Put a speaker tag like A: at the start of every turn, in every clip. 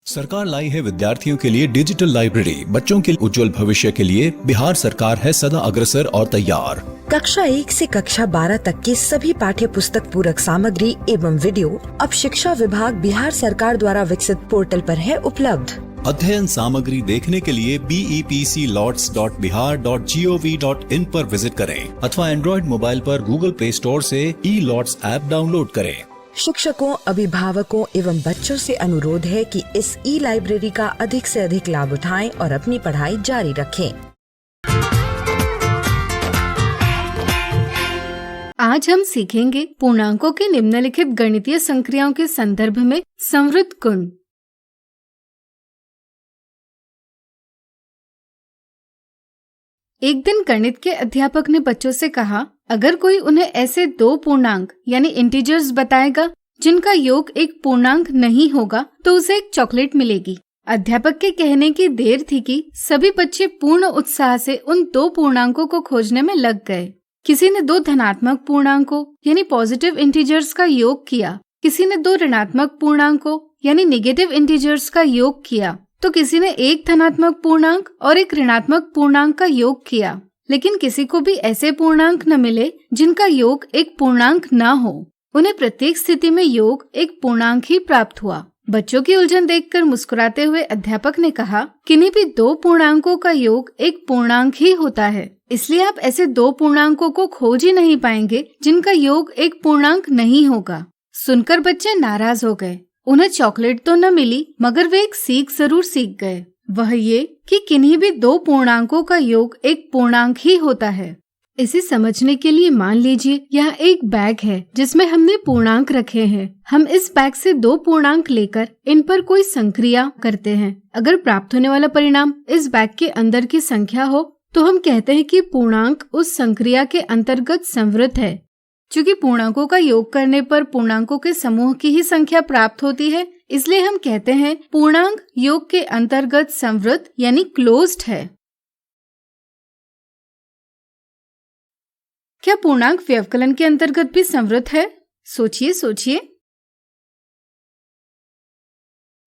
A: सरकार लाई है विद्यार्थियों के लिए डिजिटल लाइब्रेरी। बच्चों के उज्जवल भविष्य के लिए बिहार सरकार है सदा अग्रसर और तैयार।
B: कक्षा 1 से कक्षा 12 तक की सभी पाठ्य पुस्तक पूरक सामग्री एवं वीडियो अब शिक्षा विभाग बिहार सरकार द्वारा विकसित पोर्टल पर है उपलब्ध।
A: अध्ययन सामग्री देखने के लिए BEPCLots.bihar.gov.in पर विजिट करें अथवा एंड्रॉइड मोबाइल पर गूगल प्ले स्टोर से E-Lots ऐप डाउनलोड करें।
B: शिक्षकों, अभिभावकों एवं बच्चों से अनुरोध है कि इस ई-लाइब्रेरी का अधिक से अधिक लाभ उठाएं और अपनी पढ़ाई जारी रखें।
C: आज हम सीखेंगे पूर्णांकों की निम्नलिखित गणितीय संक्रियाओं के संदर्भ में संवृत गुण। एक दिन गणित के अध्यापक ने बच्चों से कहा, अगर कोई उन्हें ऐसे दो पूर्णांक यानी इंटीजर्स बताएगा जिनका योग एक पूर्णांक नहीं होगा तो उसे एक चॉकलेट मिलेगी। अध्यापक के कहने की देर थी कि सभी बच्चे पूर्ण उत्साह से उन दो पूर्णांकों को खोजने में लग गए। किसी ने दो धनात्मक पूर्णांकों यानी पॉजिटिव इंटीजर्स का योग किया, किसी ने दो ऋणात्मक पूर्णांकों यानी नेगेटिव इंटीजर्स का योग किया, तो किसी ने एक धनात्मक पूर्णांक और एक ऋणात्मक पूर्णांक का योग किया। लेकिन किसी को भी ऐसे पूर्णांक न मिले जिनका योग एक पूर्णांक न हो। उन्हें प्रत्येक स्थिति में योग एक पूर्णांक ही प्राप्त हुआ। बच्चों की उलझन देखकर मुस्कुराते हुए अध्यापक ने कहा, किन्हीं भी दो पूर्णांकों का योग एक पूर्णांक ही होता है, इसलिए आप ऐसे दो पूर्णांकों को खोज ही नहीं पाएंगे जिनका योग एक पूर्णांक नहीं होगा। सुनकर बच्चे नाराज हो गए। उन्हें चॉकलेट तो न मिली, मगर वे एक सीख जरूर सीख गए। वह ये कि किन्हीं भी दो पूर्णांकों का योग एक पूर्णांक ही होता है। इसे समझने के लिए मान लीजिए यह एक बैग है जिसमें हमने पूर्णांक रखे हैं। हम इस बैग से दो पूर्णांक लेकर इन पर कोई संक्रिया करते हैं। अगर प्राप्त होने वाला परिणाम इस बैग के अंदर की संख्या हो तो हम कहते हैं कि पूर्णांक उस संक्रिया के अंतर्गत संवृत है। चूँकि पूर्णांकों का योग करने पर पूर्णांकों के समूह की ही संख्या प्राप्त होती है, इसलिए हम कहते हैं पूर्णांक योग के अंतर्गत संवृत यानी क्लोज्ड है। क्या पूर्णांक व्यवकलन के अंतर्गत भी संवृत है? सोचिए।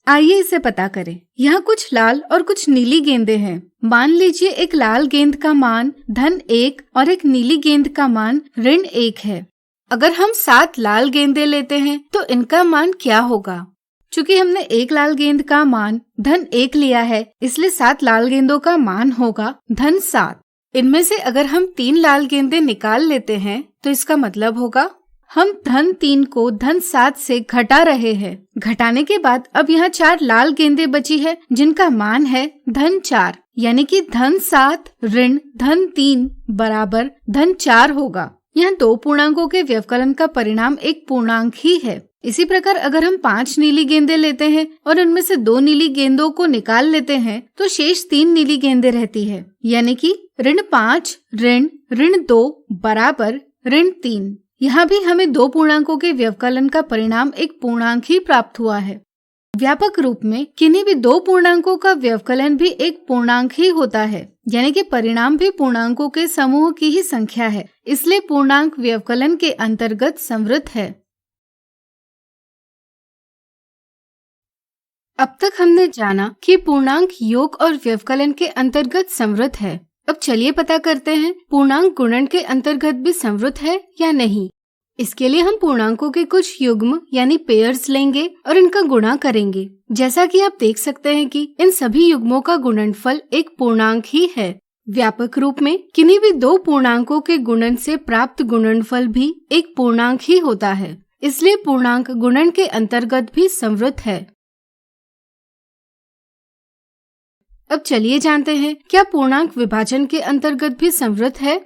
C: आइए इसे पता करें। यहाँ कुछ लाल और कुछ नीली गेंदें हैं। मान लीजिए एक लाल गेंद का मान (1) और एक नीली गेंद का मान (1) है। अगर हम 7 लाल गेंदें लेते हैं तो इनका मान क्या होगा? चूँकि हमने एक लाल गेंद का मान (1) लिया है, इसलिए 7 लाल गेंदों का मान होगा (7). इनमें से अगर हम 3 लाल गेंदें निकाल लेते हैं तो इसका मतलब होगा हम (3) को (7) से घटा रहे हैं। घटाने के बाद अब यहाँ 4 लाल गेंदें बची है जिनका मान है (4), यानी कि (7) ऋण (3) बराबर (4) होगा। यहाँ दो पूर्णांकों के व्यवकलन का परिणाम एक पूर्णांक ही है। इसी प्रकार अगर हम 5 नीली गेंदें लेते हैं और उनमें से 2 नीली गेंदों को निकाल लेते हैं तो शेष 3 नीली गेंदें रहती है, यानी कि (5) ऋण 2 बराबर (3). यहाँ भी हमें दो पूर्णांकों के व्यवकलन का परिणाम एक पूर्णांक ही प्राप्त हुआ है। व्यापक रूप में किन्हीं भी दो पूर्णांकों का व्यवकलन भी एक पूर्णांक ही होता है, यानी कि परिणाम भी पूर्णांकों के समूह की ही संख्या है, इसलिए पूर्णांक व्यवकलन के अंतर्गत संवृत है। अब तक हमने जाना कि पूर्णांक योग और व्यवकलन के अंतर्गत संवृत है। अब चलिए पता करते हैं पूर्णांक गुणन के अंतर्गत भी संवृत है या नहीं। इसके लिए हम पूर्णांकों के कुछ युग्म यानी पेयर्स लेंगे और इनका गुणा करेंगे। जैसा कि आप देख सकते हैं कि इन सभी युग्मों का गुणनफल एक पूर्णांक ही है। व्यापक रूप में किन्हीं भी दो पूर्णांकों के गुणन से प्राप्त गुणनफल भी एक पूर्णांक ही होता है, इसलिए पूर्णांक गुणन के अंतर्गत भी संवृत है। अब चलिए जानते हैं क्या पूर्णांक विभाजन के अंतर्गत भी संवृत है।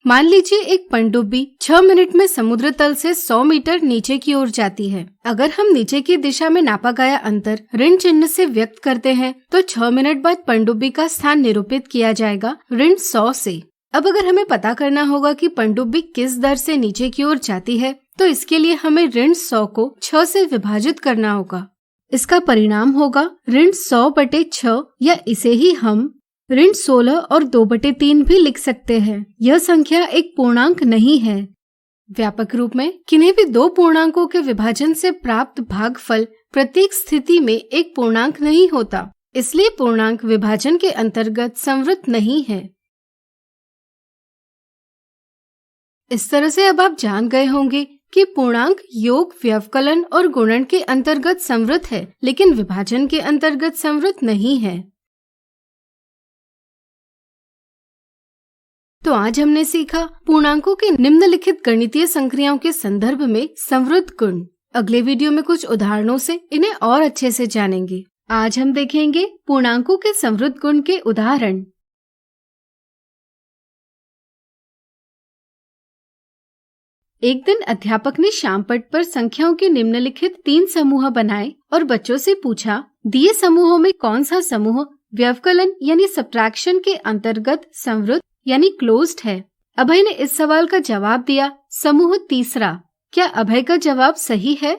C: मान लीजिए एक पनडुब्बी 6 मिनट में समुद्र तल से 100 मीटर नीचे की ओर जाती है। अगर हम नीचे की दिशा में नापा गया अंतर ऋण चिन्ह से व्यक्त करते हैं तो 6 मिनट बाद पनडुब्बी का स्थान निरूपित किया जाएगा (100) से। अब अगर हमें पता करना होगा कि पनडुब्बी किस दर से नीचे की ओर जाती है तो इसके लिए हमें (100) को 6 से विभाजित करना होगा। इसका परिणाम होगा (100/6) या इसे ही हम (16 और 2/3) भी लिख सकते हैं। यह संख्या एक पूर्णांक नहीं है। व्यापक रूप में किन्हीं भी दो पूर्णांकों के विभाजन से प्राप्त भागफल प्रत्येक स्थिति में एक पूर्णांक नहीं होता, इसलिए पूर्णांक विभाजन के अंतर्गत संवृत नहीं है। इस तरह से अब आप जान गए होंगे कि पूर्णांक योग, व्यवकलन और गुणन के अंतर्गत संवृत है, लेकिन विभाजन के अंतर्गत संवृत नहीं है। तो आज हमने सीखा पूर्णांकों के निम्नलिखित गणितीय संक्रियाओं के संदर्भ में संवृत गुण। अगले वीडियो में कुछ उदाहरणों से इन्हें और अच्छे से जानेंगे। आज हम देखेंगे पूर्णांकों के संवृत गुण के उदाहरण। एक दिन अध्यापक ने श्याम पट पर संख्याओं के निम्नलिखित 3 समूह बनाए और बच्चों से पूछा, दिए समूहों में कौन सा समूह व्यवकलन यानी सब्ट्रैक्शन के अंतर्गत संवृत यानी क्लोज्ड है। अभय ने इस सवाल का जवाब दिया, समूह तीसरा। क्या अभय का जवाब सही है?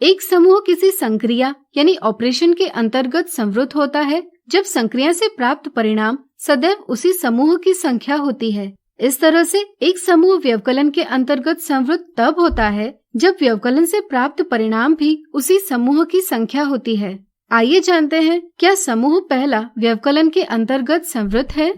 C: एक समूह किसी संक्रिया यानी ऑपरेशन के अंतर्गत संवृत होता है जब संक्रिया से प्राप्त परिणाम सदैव उसी समूह की संख्या होती है। इस तरह से एक समूह व्यवकलन के अंतर्गत संवृत तब होता है जब व्यवकलन से प्राप्त परिणाम भी उसी समूह की संख्या होती है। आइए जानते हैं, क्या समूह पहला व्यवकलन के अंतर्गत संवृत है?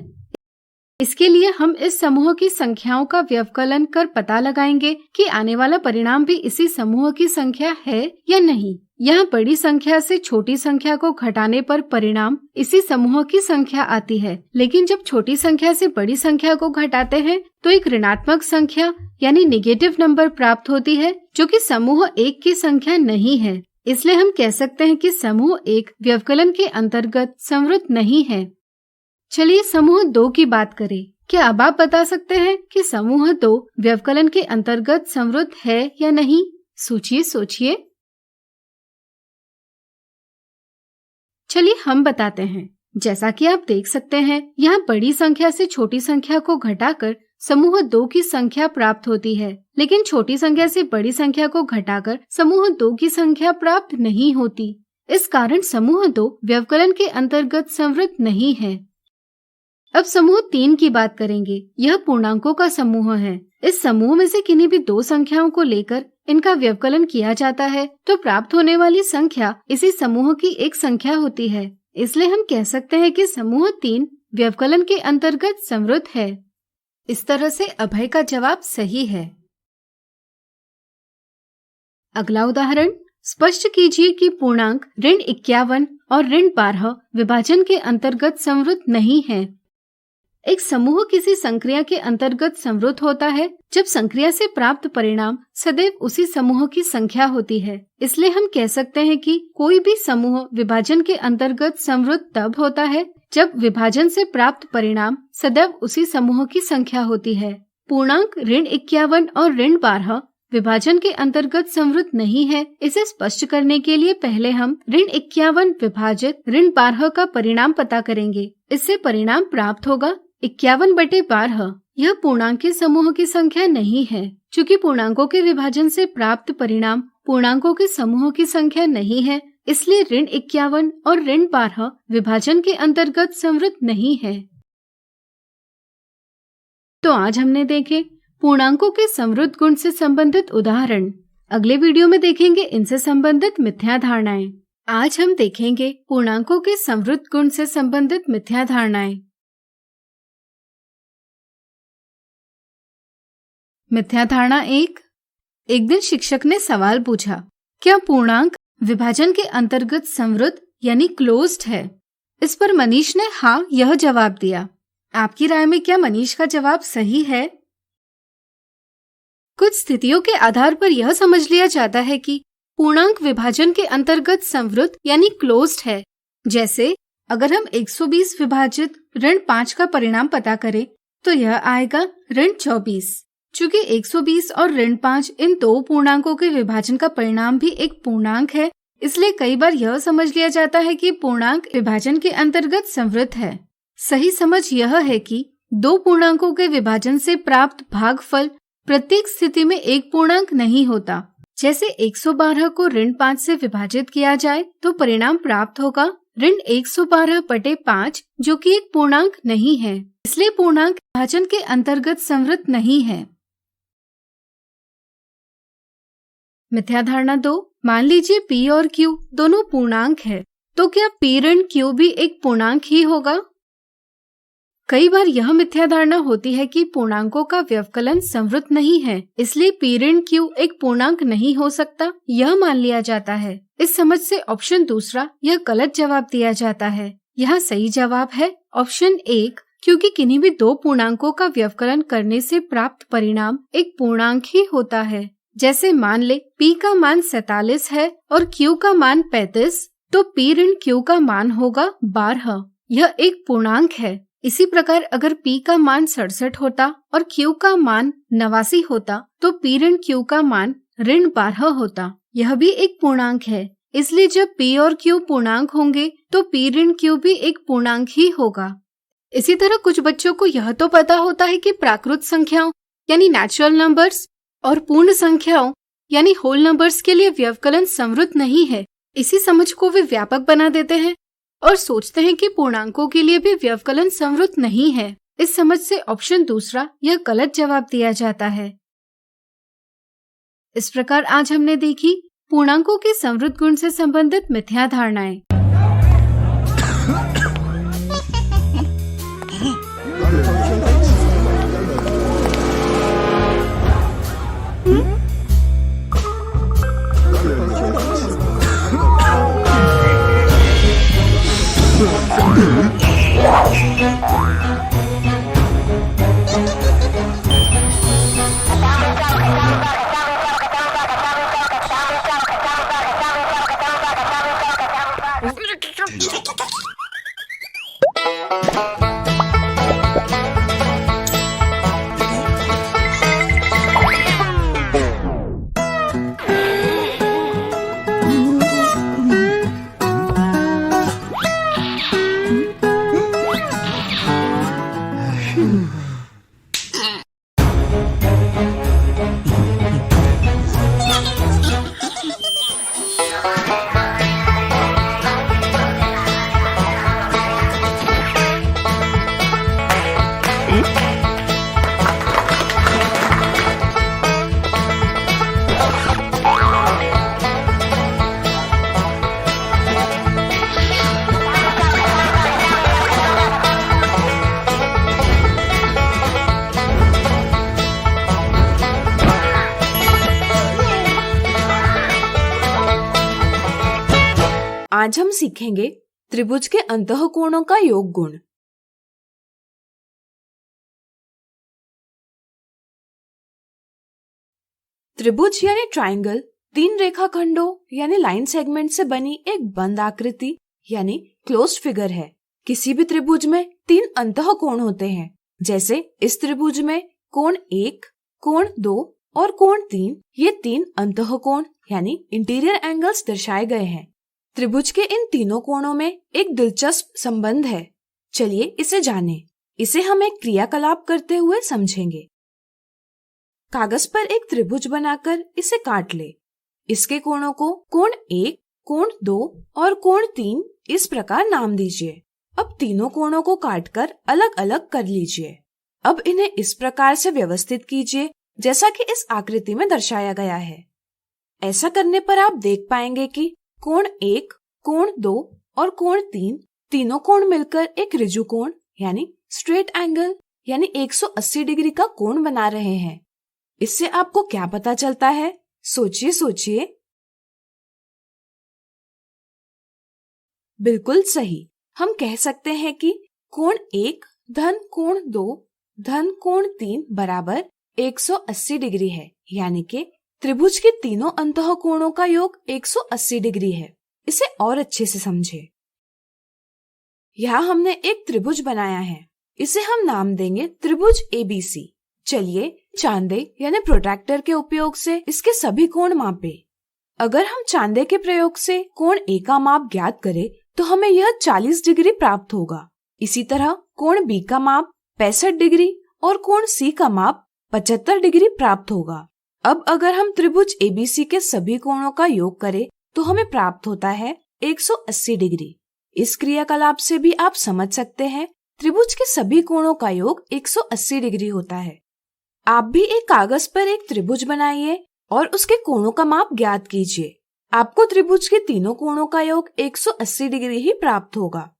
C: इसके लिए हम इस समूह की संख्याओं का व्यवकलन कर पता लगाएंगे कि आने वाला परिणाम भी इसी समूह की संख्या है या नहीं। यहाँ बड़ी संख्या से छोटी संख्या को घटाने पर परिणाम इसी समूह की संख्या आती है, लेकिन जब छोटी संख्या से बड़ी संख्या को घटाते हैं तो एक ऋणात्मक संख्या यानी नेगेटिव नंबर प्राप्त होती है, जो कि समूह 1 की संख्या नहीं है। इसलिए हम कह सकते हैं कि समूह 1 व्यवकलन के अंतर्गत संवृत नहीं है। चलिए समूह 2 की बात करें। क्या अब आप बता सकते हैं कि समूह 2 व्यवकलन के अंतर्गत संवृत है या नहीं? सोचिए। चलिए हम बताते हैं। जैसा कि आप देख सकते हैं, यहाँ बड़ी संख्या से छोटी संख्या को घटाकर समूह 2 की संख्या प्राप्त होती है, लेकिन छोटी संख्या से बड़ी संख्या को घटाकर समूह 2 की संख्या प्राप्त नहीं होती। इस कारण समूह 2 व्यवकलन के अंतर्गत संवृत नहीं है। अब समूह 3 की बात करेंगे। यह पूर्णांकों का समूह है। इस समूह में से किन्हीं भी 2 संख्याओं को लेकर इनका व्यवकलन किया जाता है तो प्राप्त होने वाली संख्या इसी समूह की एक संख्या होती है। इसलिए हम कह सकते हैं कि समूह 3 व्यवकलन के अंतर्गत संवृत है। इस तरह से अभय का जवाब सही है। अगला उदाहरण, स्पष्ट कीजिए कि पूर्णांक ऋण 51 और ऋण 12 विभाजन के अंतर्गत संवृत नहीं है। एक समूह किसी संक्रिया के अंतर्गत संवृत होता है जब संक्रिया से प्राप्त परिणाम सदैव उसी समूह की संख्या होती है। इसलिए हम कह सकते हैं कि कोई भी समूह विभाजन के अंतर्गत संवृत तब होता है जब विभाजन से प्राप्त परिणाम सदैव उसी समूह की संख्या होती है। पूर्णांक ऋण 51 और ऋण 12 विभाजन के अंतर्गत संवृत नहीं है। इसे स्पष्ट करने के लिए पहले हम ऋण 51 विभाजित ऋण 12 का परिणाम पता करेंगे। इससे परिणाम प्राप्त होगा 51/12। यह पूर्णांक के समूह की संख्या नहीं है। चूँकि पूर्णांकों के विभाजन से प्राप्त परिणाम पूर्णांकों के समूह की संख्या नहीं है, इसलिए ऋण 51 और ऋण 12 विभाजन के अंतर्गत संवृत नहीं है। तो आज हमने देखे पूर्णांकों के संवृत गुण से संबंधित उदाहरण। अगले वीडियो में देखेंगे इनसे संबंधित मिथ्या धारणाएं। आज हम देखेंगे पूर्णांकों के संवृत गुण से संबंधित मिथ्या धारणाएं। मिथ्या धारणा 1। एक दिन शिक्षक ने सवाल पूछा, क्या पूर्णांक विभाजन के अंतर्गत संवृत यानी क्लोज्ड है? इस पर मनीष ने हाँ यह जवाब दिया। आपकी राय में क्या मनीष का जवाब सही है? कुछ स्थितियों के आधार पर यह समझ लिया जाता है कि पूर्णांक विभाजन के अंतर्गत संवृत यानी क्लोज्ड है। जैसे अगर हम 120 विभाजित ऋण 5 का परिणाम पता करें तो यह आएगा ऋण 24। चूँकि 120 और ऋण 5 इन 2 पूर्णांकों के विभाजन का परिणाम भी एक पूर्णांक है, इसलिए कई बार यह समझ लिया जाता है कि पूर्णांक विभाजन के अंतर्गत संवृत है। सही समझ यह है कि 2 पूर्णांकों के विभाजन से प्राप्त भागफल प्रत्येक स्थिति में एक पूर्णांक नहीं होता। जैसे 112 को ऋण 5 से विभाजित किया जाए तो परिणाम प्राप्त होगा ऋण 112/5, जो कि एक पूर्णांक नहीं है। इसलिए पूर्णांक विभाजन के अंतर्गत संवृत नहीं है। मिथ्या धारणा 2, मान लीजिए P और Q दोनों पूर्णांक है, तो क्या P ऋण Q भी एक पूर्णांक ही होगा? कई बार यह मिथ्या धारणा होती है कि पूर्णांकों का व्यवकलन संवृत नहीं है, इसलिए P ऋण Q एक पूर्णांक नहीं हो सकता, यह मान लिया जाता है। इस समझ से ऑप्शन दूसरा यह गलत जवाब दिया जाता है। यहाँ सही जवाब है ऑप्शन 1, क्योंकि किन्हीं भी दो पूर्णांकों का व्यवकलन करने से प्राप्त परिणाम एक पूर्णांक ही होता है। जैसे मान ले P का मान 47 है और Q का मान 35, तो P ऋण Q का मान होगा 12। यह एक पूर्णांक है। इसी प्रकार अगर P का मान 67 होता और Q का मान 89 होता, तो P ऋण Q का मान ऋण 12 होता। यह भी एक पूर्णांक है, इसलिए जब P और Q पूर्णांक होंगे तो P ऋण Q भी एक पूर्णांक ही होगा। इसी तरह कुछ बच्चों को यह तो पता होता है कि प्राकृत संख्याओं यानी नेचुरल नंबर्स और पूर्ण संख्याओं यानी होल नंबर्स के लिए व्यवकलन संवृत नहीं है। इसी समझ को वे व्यापक बना देते हैं और सोचते हैं कि पूर्णांकों के लिए भी व्यवकलन संवृत नहीं है। इस समझ से ऑप्शन दूसरा यह गलत जवाब दिया जाता है। इस प्रकार आज हमने देखी पूर्णांकों के संवृत गुण से संबंधित मिथ्या धारणाएं।
D: आज हम सीखेंगे त्रिभुज के अंतःकोणों का योग गुण। त्रिभुज यानी ट्रायंगल तीन रेखाखंडों यानी लाइन सेगमेंट से बनी एक बंद आकृति यानी क्लोज्ड फिगर है। किसी भी त्रिभुज में तीन अंतःकोण होते हैं। जैसे इस त्रिभुज में कोण 1, कोण 2 और कोण 3, ये तीन अंतःकोण यानी इंटीरियर एंगल्स दर्शाए गए हैं। त्रिभुज के इन तीनों कोणों में एक दिलचस्प संबंध है। चलिए इसे जानें। इसे हम एक क्रियाकलाप करते हुए समझेंगे। कागज पर एक त्रिभुज बनाकर इसे काट ले। इसके कोणों को कोण 1, कोण 2 और कोण 3 इस प्रकार नाम दीजिए। अब तीनों कोणों को काटकर अलग अलग कर लीजिए। अब इन्हें इस प्रकार से व्यवस्थित कीजिए जैसा कि इस आकृति में दर्शाया गया है। ऐसा करने पर आप देख पाएंगे कि कोण 1, कोण 2 और कोण 3 तीनों कोण मिलकर एक ऋजु कोण यानी स्ट्रेट एंगल यानी 180 डिग्री का कोण बना रहे हैं। इससे आपको क्या पता चलता है? सोचिए सोचिए। बिल्कुल सही। हम कह सकते हैं कि कोण 1 धन कोण 2 धन कोण 3 बराबर 180 डिग्री है, यानी कि त्रिभुज के तीनों अंतःकोणों का योग 180 डिग्री है। इसे और अच्छे से समझे। यहाँ हमने एक त्रिभुज बनाया है। इसे हम नाम देंगे त्रिभुज ABC। चलिए चांदे यानी प्रोट्रैक्टर के उपयोग से इसके सभी कोण मापे। अगर हम चांदे के प्रयोग से कोण A का माप ज्ञात करें तो हमें यह 40 डिग्री प्राप्त होगा। इसी तरह कोण B का माप 65 डिग्री और कोण C का माप 75 डिग्री प्राप्त होगा। अब अगर हम त्रिभुज ABC के सभी कोणों का योग करें तो हमें प्राप्त होता है 180 डिग्री। इस क्रियाकलाप से भी आप समझ सकते हैं त्रिभुज के सभी कोणों का योग 180 डिग्री होता है। आप भी एक कागज पर एक त्रिभुज बनाइए और उसके कोणों का माप ज्ञात कीजिए। आपको त्रिभुज के तीनों कोणों का योग 180 डिग्री ही प्राप्त होगा।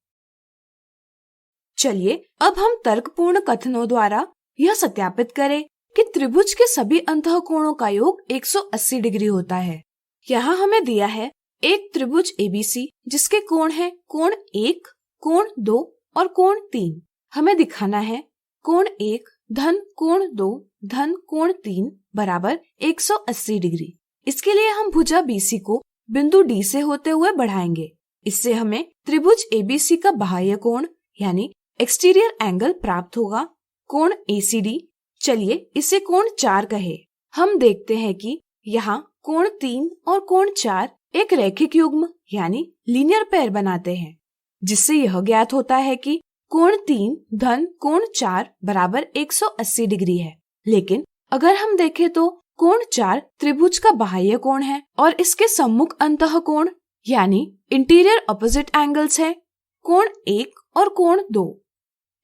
D: चलिए अब हम तर्कपूर्ण कथनों द्वारा यह सत्यापित करें कि त्रिभुज के सभी अंतःकोणों का योग 180 डिग्री होता है। यहाँ हमें दिया है एक त्रिभुज एबीसी जिसके कोण है कोण 1, कोण 2 और कोण 3। हमें दिखाना है कोण 1 धन कोण 2 धन कोण 3 बराबर 180 डिग्री। इसके लिए हम भुजा बीसी को बिंदु डी से होते हुए बढ़ाएंगे। इससे हमें त्रिभुज एबीसी का बाह्य कोण यानी एक्सटीरियर एंगल प्राप्त होगा, कोण एसीडी। चलिए इसे कोण 4 कहे। हम देखते हैं कि यहाँ कोण 3 और कोण 4 एक रैखिक युग्म यानी लीनियर पेयर बनाते हैं, जिससे यह ज्ञात होता है कि कोण 3 धन कोण 4 बराबर 180 डिग्री है। लेकिन अगर हम देखें तो कोण 4 त्रिभुज का बाह्य कोण है और इसके सम्मुख अंतः कोण यानी इंटीरियर ऑपोजिट एंगल्स है कोण 1 और कोण 2।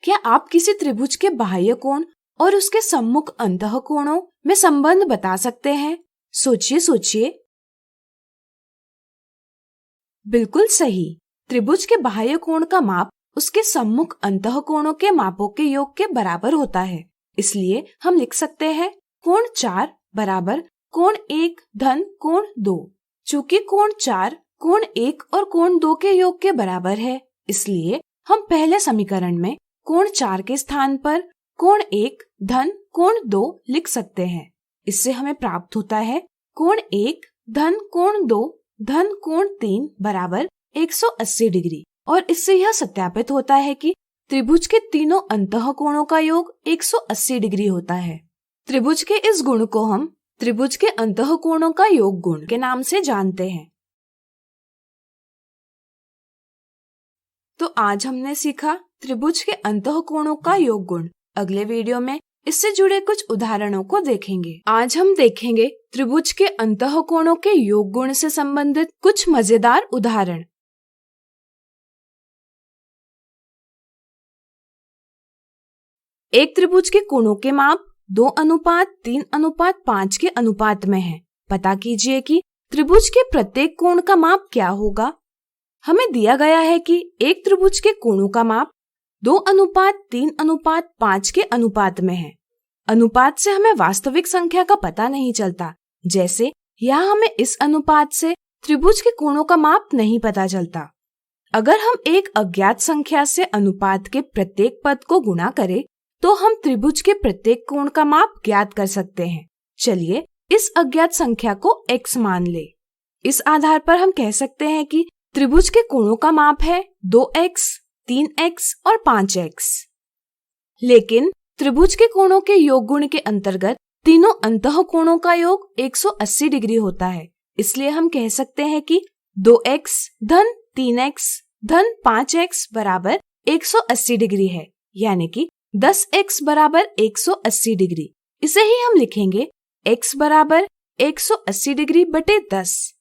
D: क्या आप किसी त्रिभुज के बाह्य कोण और उसके सम्मुख अंतः कोणों में संबंध बता सकते हैं? सोचिए। बिल्कुल सही। त्रिभुज के बाह्य कोण का माप उसके सम्मुख अंतः कोणों के मापों के योग के बराबर होता है। इसलिए हम लिख सकते हैं कोण 4 बराबर कोण 1 धन कोण 2। चूँकि कोण 4 कोण 1 और कोण 2 के योग के बराबर है, इसलिए हम पहले समीकरण में कोण 4 के स्थान पर कोण 1 धन कोण 2 लिख सकते हैं। इससे हमें प्राप्त होता है कोण 1 धन कोण 2 धन कोण 3 बराबर 180 डिग्री। और इससे यह सत्यापित होता है कि त्रिभुज के तीनों अंतः कोणों का योग 180 डिग्री होता है। त्रिभुज के इस गुण को हम त्रिभुज के अंतः कोणों का योग गुण के नाम से जानते हैं। तो आज हमने सीखा त्रिभुज के अंतः कोणों का योग गुण। अगले वीडियो में इससे जुड़े कुछ उदाहरणों को देखेंगे। आज हम देखेंगे त्रिभुज के अंतः कोणों के योग गुण से संबंधित कुछ मजेदार उदाहरण। एक त्रिभुज के कोणों के माप 2:3:5 के अनुपात में है। पता कीजिए कि त्रिभुज के प्रत्येक कोण का माप क्या होगा। हमें दिया गया है कि एक त्रिभुज के कोणों का माप 2:3:5 के अनुपात में है। अनुपात से हमें वास्तविक संख्या का पता नहीं चलता, जैसे यहाँ हमें इस अनुपात से त्रिभुज के कोणों का माप नहीं पता चलता। अगर हम एक अज्ञात संख्या से अनुपात के प्रत्येक पद को गुणा करें तो हम त्रिभुज के प्रत्येक कोण का माप ज्ञात कर सकते हैं। चलिए इस अज्ञात संख्या को x मान ले। इस आधार पर हम कह सकते हैं कि त्रिभुज के कोणों का माप है 2x, 3x और 5x। लेकिन त्रिभुज के कोणों के योग गुण के अंतर्गत तीनों अंतः कोणों का योग 180 डिग्री होता है। इसलिए हम कह सकते हैं कि 2x धन 3x धन 5x बराबर 180 डिग्री है, यानी कि 10x बराबर 180 डिग्री। इसे ही हम लिखेंगे x बराबर 180 डिग्री बटे 10,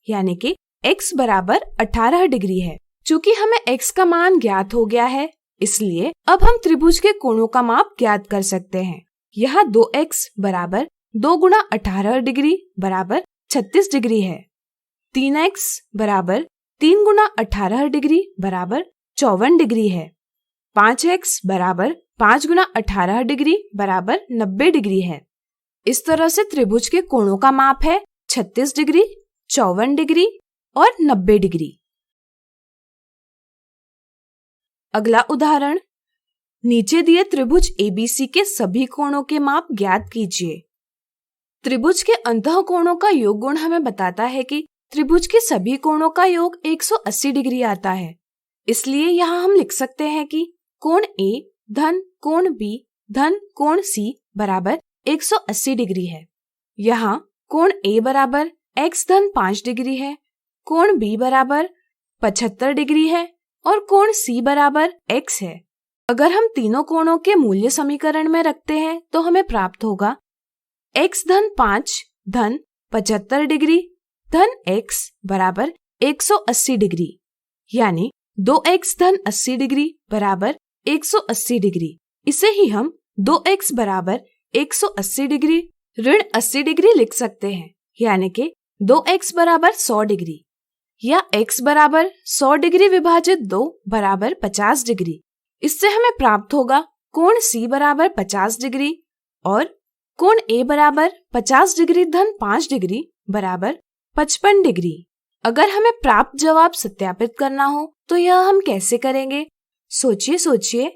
D: यानी कि x बराबर 18 डिग्री है। चूँकि हमें x का मान ज्ञात हो गया है, इसलिए अब हम त्रिभुज के कोणों का माप ज्ञात कर सकते हैं। यहाँ 2x बराबर 2 गुणा 18 डिग्री बराबर 36 डिग्री है। 3x बराबर 3 गुणा 18 डिग्री बराबर 54 डिग्री है। 5x बराबर 5 गुणा 18 डिग्री बराबर 90 डिग्री है। इस तरह से त्रिभुज के कोणों का माप है 36 डिग्री, 54 डिग्री और 90 डिग्री। अगला उदाहरण, नीचे दिए त्रिभुज एबीसी के सभी कोणों के माप ज्ञात कीजिए। त्रिभुज के अंतः कोणों का योग गुण हमें बताता है कि त्रिभुज के सभी कोणों का योग 180 डिग्री आता है। इसलिए यहाँ हम लिख सकते हैं कि कोण ए धन कोण बी धन कोण सी बराबर 180 डिग्री है। यहाँ कोण ए बराबर x धन 5 डिग्री है, कोण बी बराबर 75 डिग्री है और कोण सी बराबर x है। अगर हम तीनों कोणों के मूल्य समीकरण में रखते हैं तो हमें प्राप्त होगा x धन 5 धन 75 डिग्री धन x बराबर 180 डिग्री, यानी 2x धन 80 डिग्री बराबर 180 डिग्री। इसे ही हम 2x बराबर 180 डिग्री ऋण 80 डिग्री लिख सकते हैं। यानी कि 2x बराबर 100 डिग्री या x बराबर 100 डिग्री विभाजित 2 बराबर 50 डिग्री। इससे हमें प्राप्त होगा कोण C बराबर 50 डिग्री और कोण A बराबर 50 डिग्री धन 5 डिग्री बराबर 55 डिग्री। अगर हमें प्राप्त जवाब सत्यापित करना हो तो यह हम कैसे करेंगे? सोचिए।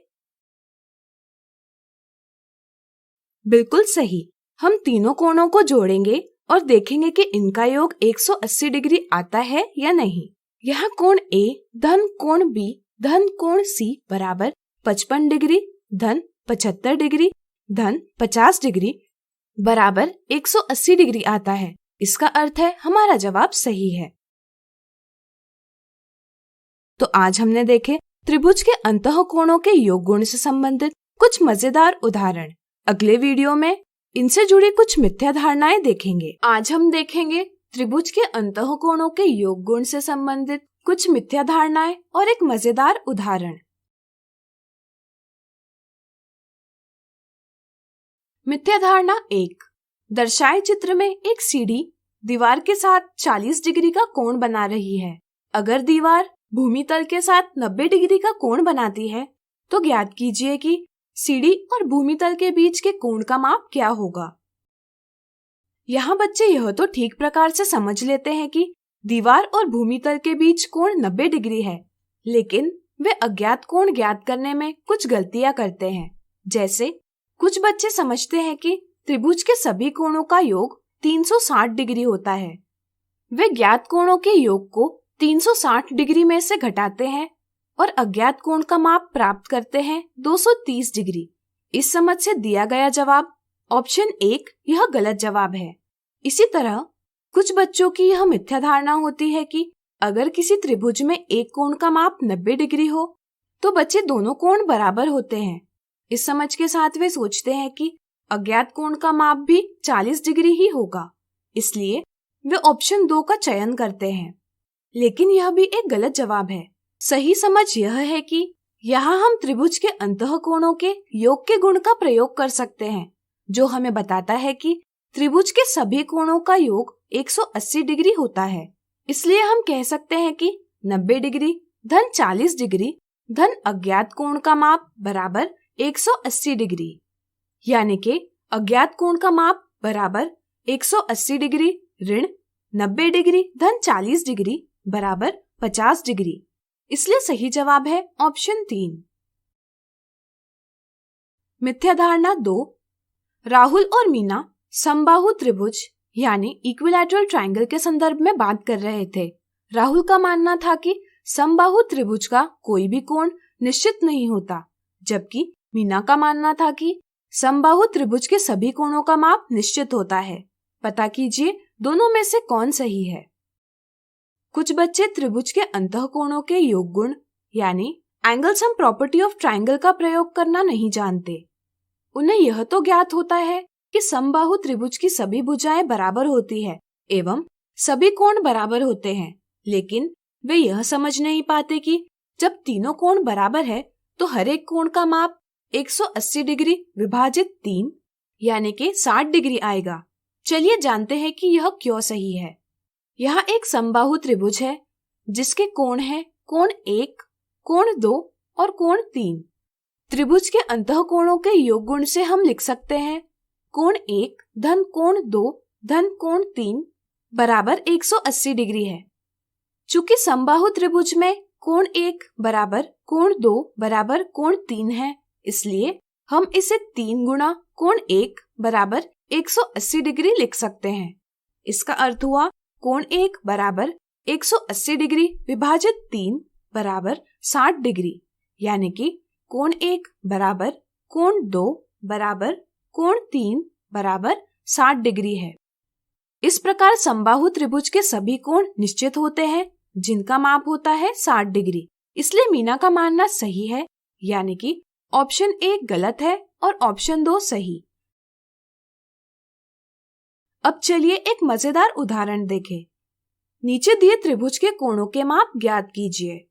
D: बिल्कुल सही, हम तीनों कोणों को जोड़ेंगे और देखेंगे कि इनका योग 180 डिग्री आता है या नहीं। यहाँ कोण A धन कोण B धन कोण C बराबर 55 डिग्री धन 75 डिग्री धन 50 डिग्री बराबर 180 डिग्री आता है। इसका अर्थ है हमारा जवाब सही है। तो आज हमने देखे त्रिभुज के अंतःकोणों के योग गुण से संबंधित कुछ मजेदार उदाहरण। अगले वीडियो में इनसे जुड़ी कुछ मिथ्या धारणाएं देखेंगे। आज हम देखेंगे त्रिभुज के अंतःकोणों के योग गुण से संबंधित कुछ मिथ्या धारणाएं और एक मजेदार उदाहरण। मिथ्या धारणा 1। दर्शाए चित्र में एक सीढ़ी दीवार के साथ 40 डिग्री का कोण बना रही है। अगर दीवार भूमि तल के साथ 90 डिग्री का कोण बनाती है तो ज्ञात कीजिए कि सीढ़ी और भूमि तल के बीच के कोण का माप क्या होगा। यहाँ बच्चे यह तो ठीक प्रकार से समझ लेते हैं कि दीवार और भूमि तल के बीच कोण 90 डिग्री है, लेकिन वे अज्ञात कोण ज्ञात करने में कुछ गलतियां करते हैं। जैसे कुछ बच्चे समझते हैं कि त्रिभुज के सभी कोणों का योग 360 डिग्री होता है। वे ज्ञात कोणों के योग को 360 डिग्री में से घटाते हैं और अज्ञात कोण का माप प्राप्त करते हैं 230 डिग्री। इस समझ से दिया गया जवाब ऑप्शन 1 यह गलत जवाब है। इसी तरह कुछ बच्चों की यह मिथ्या धारणा होती है कि अगर किसी त्रिभुज में एक कोण का माप 90 डिग्री हो तो बच्चे दोनों कोण बराबर होते हैं। इस समझ के साथ वे सोचते हैं कि अज्ञात कोण का माप भी 40 डिग्री ही होगा, इसलिए वे ऑप्शन 2 का चयन करते हैं। लेकिन यह भी एक गलत जवाब है। सही समझ यह है कि यहाँ हम त्रिभुज के अंतःकोणों के योग के गुण का प्रयोग कर सकते हैं, जो हमें बताता है कि त्रिभुज के सभी कोणों का योग 180 डिग्री होता है। इसलिए हम कह सकते हैं कि 90 डिग्री धन 40 डिग्री धन अज्ञात कोण का माप बराबर 180 डिग्री, यानी कि अज्ञात कोण का माप बराबर 180 डिग्री ऋण 90 डिग्री धन 40 डिग्री बराबर 50 डिग्री। इसलिए सही जवाब है ऑप्शन 3। मिथ्या धारणा 2। राहुल और मीना समबाहु त्रिभुज यानी इक्विलैटरल ट्रायंगल के संदर्भ में बात कर रहे थे। राहुल का मानना था कि समबाहु त्रिभुज का कोई भी कोण निश्चित नहीं होता, जबकि मीना का मानना था कि समबाहु त्रिभुज के सभी कोणों का माप निश्चित होता है। पता कीजिए दोनों में से कौन सही है। कुछ बच्चे त्रिभुज के अंतःकोणों के योग गुण यानी angle sum property of triangle का प्रयोग करना नहीं जानते। उन्हें यह तो ज्ञात होता है कि समबाहु त्रिभुज की सभी भुजाएं बराबर होती है एवं सभी कोण बराबर होते हैं, लेकिन वे यह समझ नहीं पाते कि जब तीनों कोण बराबर है तो हर एक कोण का माप 180 डिग्री विभाजित 3 यानी कि 60 डिग्री आएगा। चलिए जानते हैं कि यह क्यों सही है। यहाँ एक समबाहु त्रिभुज है जिसके कोण है कोण 1, कोण 2 और कोण 3। त्रिभुज के अंतःकोणों के योग गुण से हम लिख सकते हैं कोण 1 धन कोण 2 धन कोण 3 बराबर 180 डिग्री है। चूंकि समबाहु त्रिभुज में कोण 1 बराबर कोण 2 बराबर कोण 3 है, इसलिए हम इसे 3 गुणा कोण 1 बराबर 180 डिग्री लिख सकते हैं। इसका अर्थ हुआ कोण 1 बराबर 180 डिग्री विभाजित 3 बराबर 60 डिग्री, यानी कि कोण 1 बराबर कोण 2 बराबर कोण 3 बराबर 60 डिग्री है। इस प्रकार समबाहु त्रिभुज के सभी कोण निश्चित होते हैं जिनका माप होता है 60 डिग्री। इसलिए मीना का मानना सही है, यानी कि ऑप्शन 1 गलत है और ऑप्शन 2 सही। अब चलिए एक मजेदार उदाहरण देखें। नीचे दिए त्रिभुज के कोणों के माप ज्ञात कीजिए।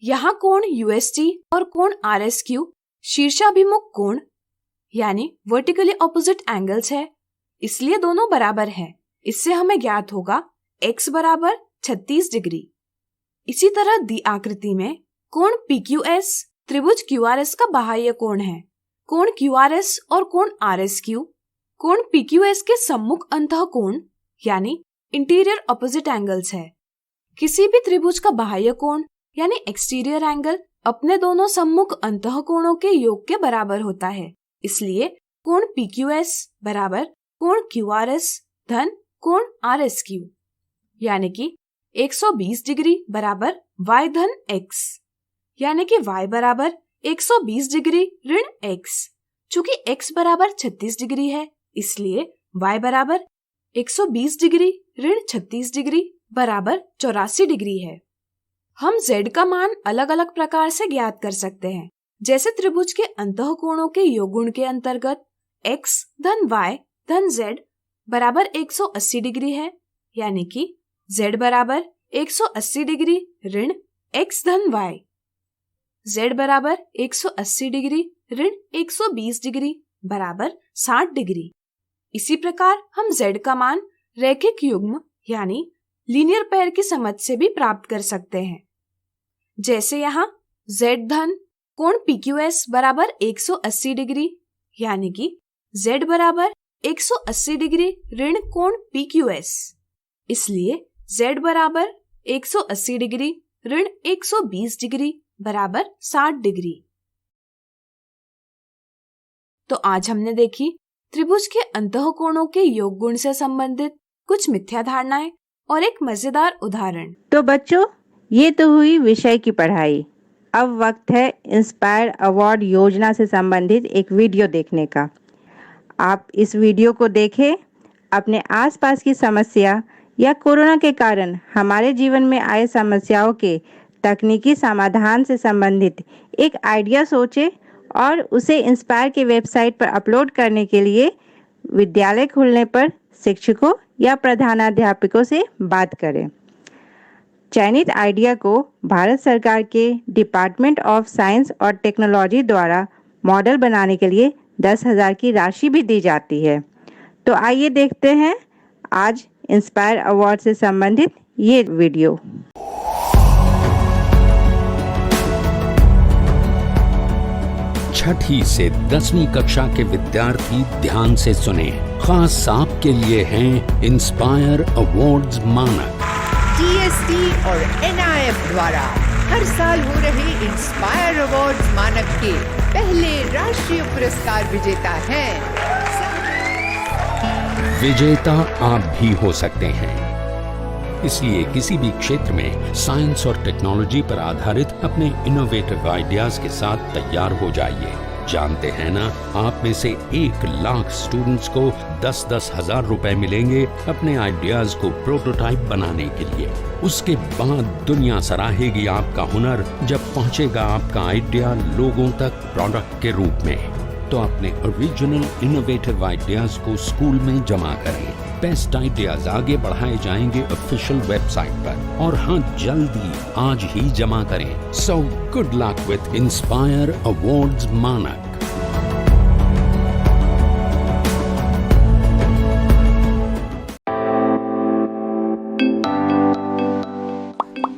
D: यहाँ कोण UST और कोण RSQ शीर्षाभिमुख कोण यानी वर्टिकली ऑपोजिट एंगल्स है, इसलिए दोनों बराबर हैं। इससे हमें ज्ञात होगा x बराबर 36 डिग्री। इसी तरह दी आकृति में कोण PQS त्रिभुज QRS का बाह्य कोण है। कोण QRS और कोण RSQ कोण PQS के सम्मुख अंतः कोण यानी इंटीरियर ऑपोजिट एंगल्स है। किसी भी त्रिभुज का बाह्य कोण यानी एक्सटीरियर एंगल अपने दोनों सम्मुख अंतः कोणों के योग के बराबर होता है। इसलिए कोण PQS बराबर कोण QRS धन कोण RSQ यानी कि 120 डिग्री बराबर y धन x यानी कि y बराबर 120 डिग्री ऋण x। चूंकि x बराबर 36 डिग्री है इसलिए y बराबर 120 डिग्री ऋण 36 डिग्री बराबर 84 डिग्री है। हम z का मान अलग अलग प्रकार से ज्ञात कर सकते हैं। जैसे त्रिभुज के अंतः कोणों के योग गुण के अंतर्गत x धन y धन z बराबर 180 डिग्री है यानी कि z बराबर 180 डिग्री ऋण x धन y। z बराबर 180 डिग्री ऋण 120 डिग्री बराबर 60 डिग्री। इसी प्रकार हम z का मान रैखिक युग्म यानी लीनियर पेयर की समझ से भी प्राप्त कर सकते हैं। जैसे यहाँ z धन कोण PQS बराबर 180 डिग्री यानी कि z बराबर 180 डिग्री ऋण कोण PQS। इसलिए z बराबर 180 डिग्री ऋण 120 डिग्री बराबर 60 डिग्री। तो आज हमने देखी त्रिभुज के अंतः कोणों के योग गुण से संबंधित कुछ मिथ्या धारणाएं और एक मजेदार उदाहरण।
E: तो बच्चों, ये तो हुई विषय की पढ़ाई। अब वक्त है इंस्पायर अवार्ड योजना से संबंधित एक वीडियो देखने का। आप इस वीडियो को देखें, अपने आसपास की समस्या या कोरोना के कारण हमारे जीवन में आए समस्याओं के तकनीकी समाधान से संबंधित एक आइडिया सोचें और उसे इंस्पायर की वेबसाइट पर अपलोड करने के लिए विद्यालय खुलने पर शिक्षकों या प्रधानाध्यापकों से बात करें। चयनित आइडिया को भारत सरकार के डिपार्टमेंट ऑफ साइंस और टेक्नोलॉजी द्वारा मॉडल बनाने के लिए 10,000 की राशि भी दी जाती है। तो आइए देखते हैं आज इंस्पायर अवार्ड से संबंधित ये वीडियो।
F: छठी से 10वीं कक्षा के विद्यार्थी ध्यान से सुने। खास आपके लिए हैं इंस्पायर अवार्ड्स मानक।
G: DST और NIF द्वारा हर साल हो रहे इंस्पायर अवार्ड्स मानक के पहले राष्ट्रीय पुरस्कार विजेता हैं।
F: विजेता आप भी हो सकते हैं। इसलिए किसी भी क्षेत्र में साइंस और टेक्नोलॉजी पर आधारित अपने इनोवेटिव आइडियाज के साथ तैयार हो जाइए। जानते हैं ना, आप में से 1 लाख स्टूडेंट्स को 10-10 हजार रुपए मिलेंगे अपने आइडियाज को प्रोटोटाइप बनाने के लिए। उसके बाद दुनिया सराहेगी आपका हुनर जब पहुंचेगा आपका आइडिया लोगों तक प्रोडक्ट के रूप में। तो अपने ओरिजिनल इनोवेटिव आइडियाज को स्कूल में जमा करें। बेस्ट आइडियाज आगे बढ़ाए जाएंगे ऑफिशियल वेबसाइट पर। और हाँ, जल्दी आज ही जमा करें। So good luck with inspire awards मानक।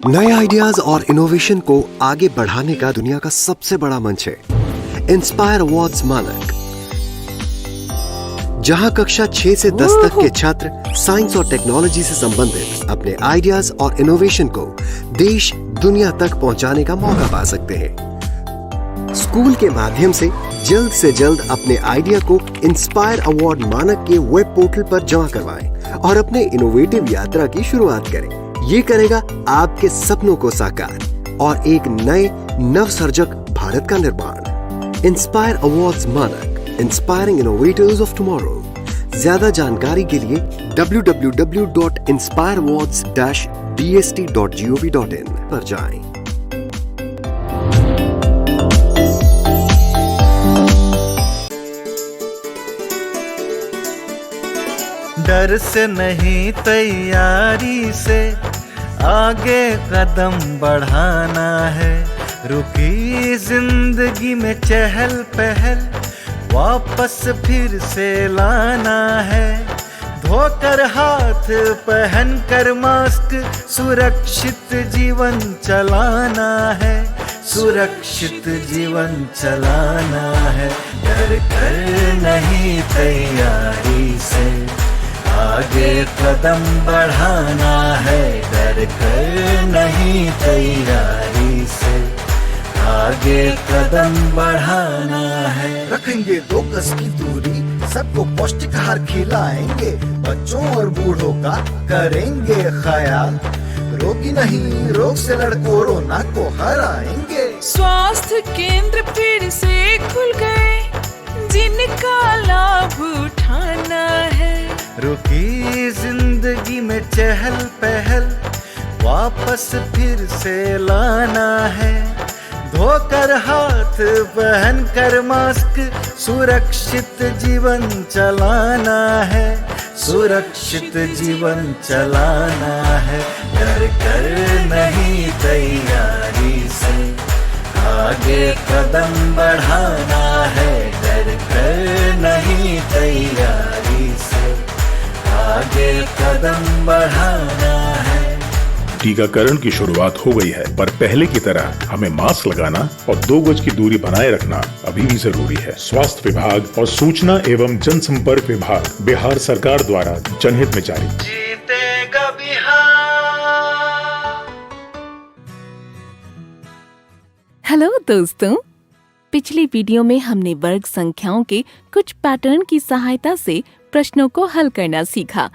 H: नए आइडियाज और इनोवेशन को आगे बढ़ाने का दुनिया का सबसे बड़ा मंच है इंस्पायर अवार्ड्स मानक, जहां कक्षा 6 से 10 तक के छात्र साइंस और टेक्नोलॉजी से संबंधित अपने आइडियाज और इनोवेशन को देश दुनिया तक पहुंचाने का मौका पा सकते हैं। स्कूल के माध्यम से जल्द अपने आइडिया को इंस्पायर अवार्ड मानक के वेब पोर्टल पर जमा करवाएं और अपने इनोवेटिव यात्रा की शुरुआत करें। ये करेगा आपके सपनों को साकार और एक नए नवसर्जक भारत का निर्माण। इंस्पायर अवार्ड्स मानक, इंस्पायरिंग इनोवेटर्स ऑफ टुमारो। ज्यादा जानकारी के लिए www.inspireawards-dst.gov.in पर जाएं।
I: डर से नहीं, तैयारी से आगे कदम बढ़ाना है। रुकी जिंदगी में चहल पहल वापस फिर से लाना है। धोकर हाथ पहन कर मास्क, सुरक्षित जीवन चलाना है, सुरक्षित जीवन चलाना है। डर कर नहीं तैयारी से आगे कदम बढ़ाना है, डर कर नहीं तैयारी से आगे कदम बढ़ाना है।
H: रखेंगे 2 गज की दूरी, सबको पौष्टिक आहार खिलाएंगे, बच्चों और बूढ़ों का करेंगे ख्याल, रोगी नहीं रोग से लड़ कोरोना को हराएंगे।
J: स्वास्थ्य केंद्र फिर से खुल गए, जिनका लाभ उठाना है।
I: रुकी जिंदगी में चहल पहल, वापस फिर से लाना है। धोकर हाथ पहन कर मास्क, सुरक्षित जीवन चलाना है, सुरक्षित जीवन चलाना है। डर कर नहीं तैयारी से आगे कदम बढ़ाना है, डर कर नहीं तैयारी से आगे कदम बढ़ाना है।
K: टीकाकरण की शुरुआत हो गई है, पर पहले की तरह हमें मास्क लगाना और 2 गज की दूरी बनाए रखना अभी भी जरूरी है। स्वास्थ्य विभाग और सूचना एवं जनसंपर्क विभाग, बिहार सरकार द्वारा जनहित में जारी।
I: जीतेगा बिहार।
L: हेलो दोस्तों, पिछली वीडियो में हमने वर्ग संख्याओं के कुछ पैटर्न की सहायता से प्रश्नों को हल करना सीखा।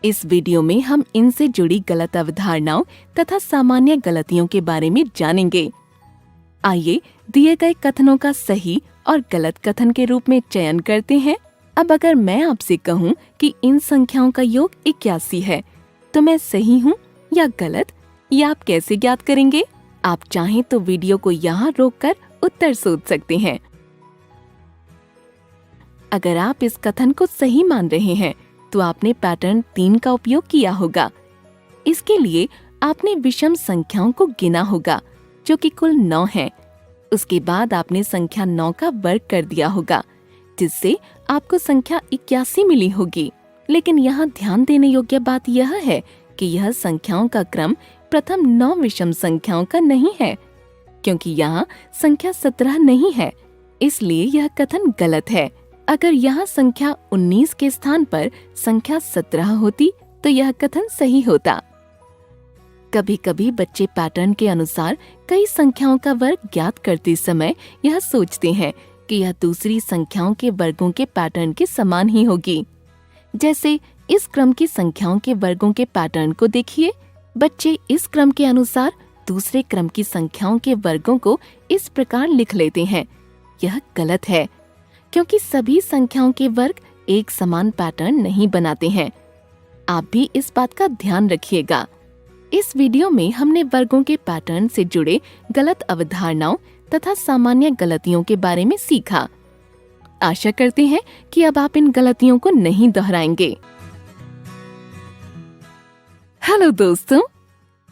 L: इस वीडियो में हम इनसे जुड़ी गलत अवधारणाओं तथा सामान्य गलतियों के बारे में जानेंगे। आइए दिए गए कथनों का सही और गलत कथन के रूप में चयन करते हैं। अब अगर मैं आपसे कहूं कि इन संख्याओं का योग 81 है, तो मैं सही हूं या गलत, ये आप कैसे ज्ञात करेंगे? आप चाहें तो वीडियो को यहाँ रोककर उत्तर सोच सकते हैं। अगर आप इस कथन को सही मान रहे हैं तो आपने पैटर्न 3 का उपयोग किया होगा। इसके लिए आपने विषम संख्याओं को गिना होगा, जो कि कुल 9 है। उसके बाद आपने संख्या 9 का वर्ग कर दिया होगा, जिससे आपको संख्या 81 मिली होगी। लेकिन यहाँ ध्यान देने योग्य बात यह है कि यह संख्याओं का क्रम प्रथम 9 विषम संख्याओं का नहीं है, क्योंकि यहाँ संख्या 17 नहीं है, इसलिए यह कथन गलत है। अगर यहाँ संख्या 19 के स्थान पर संख्या 17 होती तो यह कथन सही होता। कभी कभी बच्चे पैटर्न के अनुसार कई संख्याओं का वर्ग ज्ञात करते समय यह सोचते हैं कि यह दूसरी संख्याओं के वर्गों के पैटर्न के समान ही होगी। जैसे इस क्रम की संख्याओं के वर्गों के पैटर्न को देखिए। बच्चे इस क्रम के अनुसार दूसरे क्रम की संख्याओं के वर्गों को इस प्रकार लिख लेते हैं। यह गलत है, क्योंकि सभी संख्याओं के वर्ग एक समान पैटर्न नहीं बनाते हैं। आप भी इस बात का ध्यान रखिएगा। इस वीडियो में हमने वर्गों के पैटर्न से जुड़े गलत अवधारणाओं तथा सामान्य गलतियों के बारे में सीखा। आशा करते हैं कि अब आप इन गलतियों को नहीं दोहराएंगे। हेलो दोस्तों,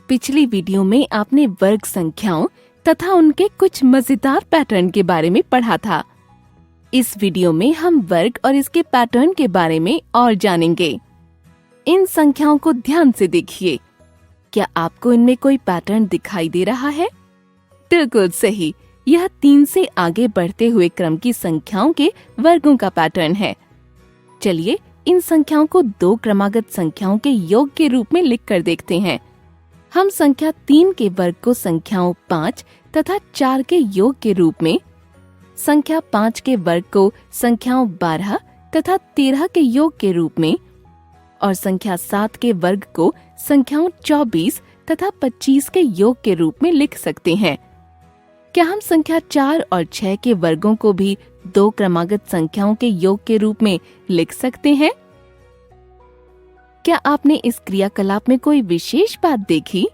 L: पिछली वीडियो में आपने वर्ग संख्याओं तथा उनके कुछ मजेदार पैटर्न के बारे में पढ़ा था। इस वीडियो में हम वर्ग और इसके पैटर्न के बारे में और जानेंगे। इन संख्याओं को ध्यान से देखिए। क्या आपको इनमें कोई पैटर्न दिखाई दे रहा है? बिल्कुल सही, यह 3 से आगे बढ़ते हुए क्रम की संख्याओं के वर्गों का पैटर्न है। चलिए इन संख्याओं को 2 क्रमागत संख्याओं के योग के रूप में लिख कर देखते हैं। हम संख्या 3 के वर्ग को संख्याओं 5 तथा 4 के योग के रूप में, संख्या 5 के वर्ग को संख्याओं 12 तथा 13 के योग के रूप में और संख्या 7 के वर्ग को संख्याओं 24 तथा 25 के योग के रूप में लिख सकते हैं। क्या हम संख्या 4 और 6 के वर्गों को भी 2 क्रमागत संख्याओं के योग के रूप में लिख सकते हैं? क्या आपने इस क्रियाकलाप में कोई विशेष बात देखी?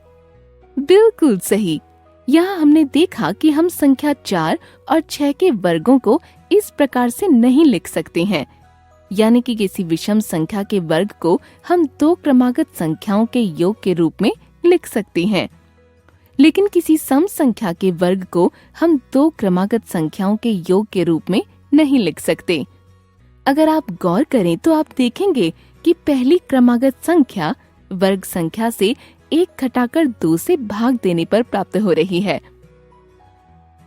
L: बिल्कुल सही, यहाँ हमने देखा कि हम संख्या 4 और 6 के वर्गों को इस प्रकार से नहीं लिख सकते हैं, यानी कि किसी विषम संख्या के वर्ग को हम 2 क्रमागत संख्याओं के योग के रूप में लिख सकते हैं, लेकिन किसी सम संख्या के वर्ग को हम 2 क्रमागत संख्याओं के योग के रूप में नहीं लिख सकते। अगर आप गौर करें तो आप देखेंगे कि पहली क्रमागत संख्या वर्ग संख्या से 1 घटाकर 2 से भाग देने पर प्राप्त हो रही है।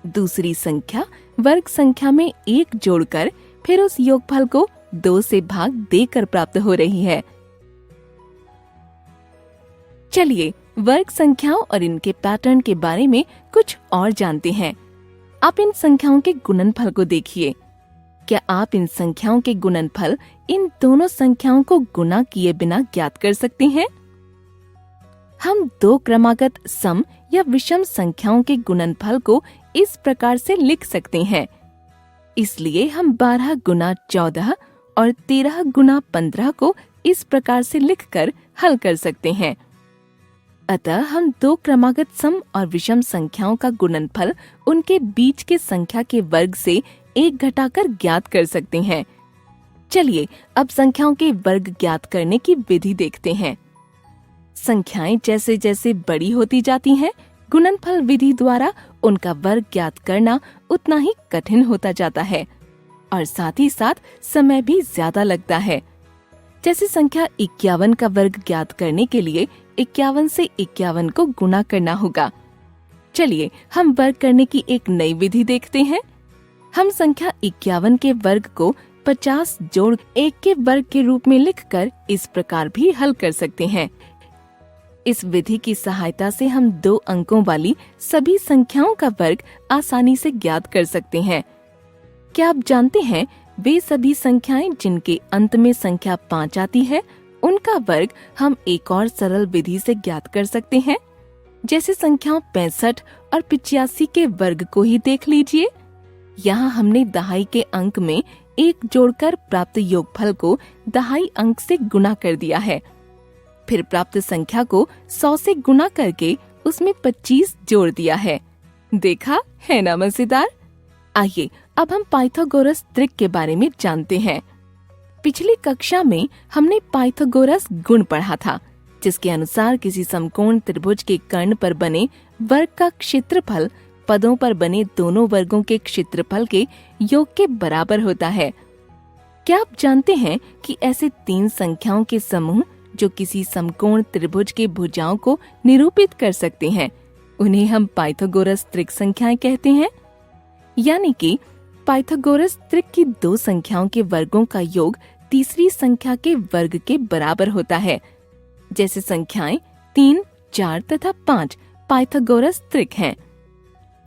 L: दूसरी संख्या वर्ग संख्या में 1 जोड़कर फिर उस योगफल को 2 से भाग देकर प्राप्त हो रही है। चलिए वर्ग संख्याओं और इनके पैटर्न के बारे में कुछ और जानते हैं। आप इन संख्याओं के गुणनफल को देखिए। क्या आप इन संख्याओं के गुणनफल इन दोनों संख्याओं को गुणा किए बिना ज्ञात कर सकते हैं? हम 2 क्रमागत सम या विषम संख्याओं के गुणनफल को इस प्रकार से लिख सकते हैं। इसलिए हम 12 गुना 14 और 13 गुना 15 को इस प्रकार से लिखकर हल कर सकते हैं। अतः हम 2 क्रमागत सम और विषम संख्याओं का गुणनफल उनके बीच के संख्या के वर्ग से 1 घटाकर ज्ञात कर सकते हैं। चलिए अब संख्याओं के वर्ग ज्ञात करने की विधि देखते हैं। संख्याएं जैसे जैसे बड़ी होती जाती हैं, गुणनफल विधि द्वारा उनका वर्ग ज्ञात करना उतना ही कठिन होता जाता है और साथ ही साथ समय भी ज्यादा लगता है। जैसे संख्या 51 का वर्ग ज्ञात करने के लिए 51 से 51 को गुणा करना होगा। चलिए हम वर्ग करने की एक नई विधि देखते हैं। हम संख्या 51 के वर्ग को 50 जोड़ 1 के वर्ग के रूप में लिखकर इस प्रकार भी हल कर सकते हैं। इस विधि की सहायता से हम 2 अंकों वाली सभी संख्याओं का वर्ग आसानी से ज्ञात कर सकते हैं। क्या आप जानते हैं वे सभी संख्याएं जिनके अंत में संख्या 5 आती है, उनका वर्ग हम एक और सरल विधि से ज्ञात कर सकते हैं। जैसे संख्याओं 65 और 85 के वर्ग को ही देख लीजिए। यहाँ हमने दहाई के अंक में 1 जोड़कर प्राप्त योगफल को दहाई अंक से गुणा कर दिया है। फिर प्राप्त संख्या को 100 से गुणा करके उसमें 25 जोड़ दिया है। देखा है ना मजेदार? आइए अब हम पाइथागोरस त्रिक के बारे में जानते हैं। पिछली कक्षा में हमने पाइथागोरस गुण पढ़ा था, जिसके अनुसार किसी समकोण त्रिभुज के कर्ण पर बने वर्ग का क्षेत्रफल पदों पर बने दोनों वर्गों के क्षेत्रफल के योग के बराबर होता है। क्या आप जानते हैं कि ऐसे 3 संख्याओं के समूह जो किसी समकोण त्रिभुज के भुजाओं को निरूपित कर सकते हैं, उन्हें हम पाइथागोरस त्रिक संख्याएं कहते हैं। यानी कि पाइथागोरस त्रिक की 2 संख्याओं के वर्गों का योग तीसरी संख्या के वर्ग के बराबर होता है। जैसे संख्याएं 3, 4 तथा 5 पाइथागोरस त्रिक हैं।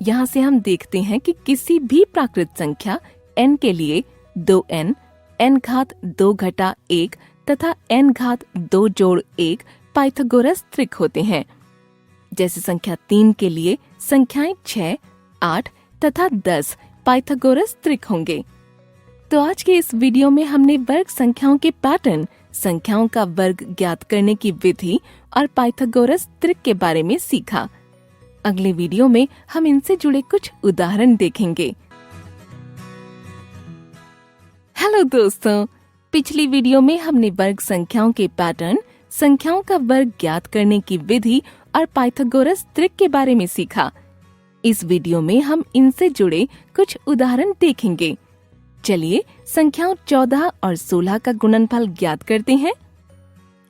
L: यहाँ से हम देखते हैं कि किसी भी प्राकृत संख्या n के लिए 2n, n घात 2 घटा 1 तथा n घात 2 जोड़ 1 पाइथागोरस त्रिक होते हैं। जैसे संख्या 3 के लिए संख्याएं 6, 8 तथा 10 पाइथागोरस त्रिक होंगे। तो आज के इस वीडियो में हमने वर्ग संख्याओं के पैटर्न, संख्याओं का वर्ग ज्ञात करने की विधि और पाइथागोरस त्रिक के बारे में सीखा। अगले वीडियो में हम इनसे जुड़े कुछ उदाहरण देखेंगे। हेलो दोस्तों, पिछली वीडियो में हमने वर्ग संख्याओं के पैटर्न, संख्याओं का वर्ग ज्ञात करने की विधि और पाइथागोरस त्रिक के बारे में सीखा। इस वीडियो में हम इनसे जुड़े कुछ उदाहरण देखेंगे। चलिए संख्याओं 14 और 16 का गुणनफल ज्ञात करते हैं।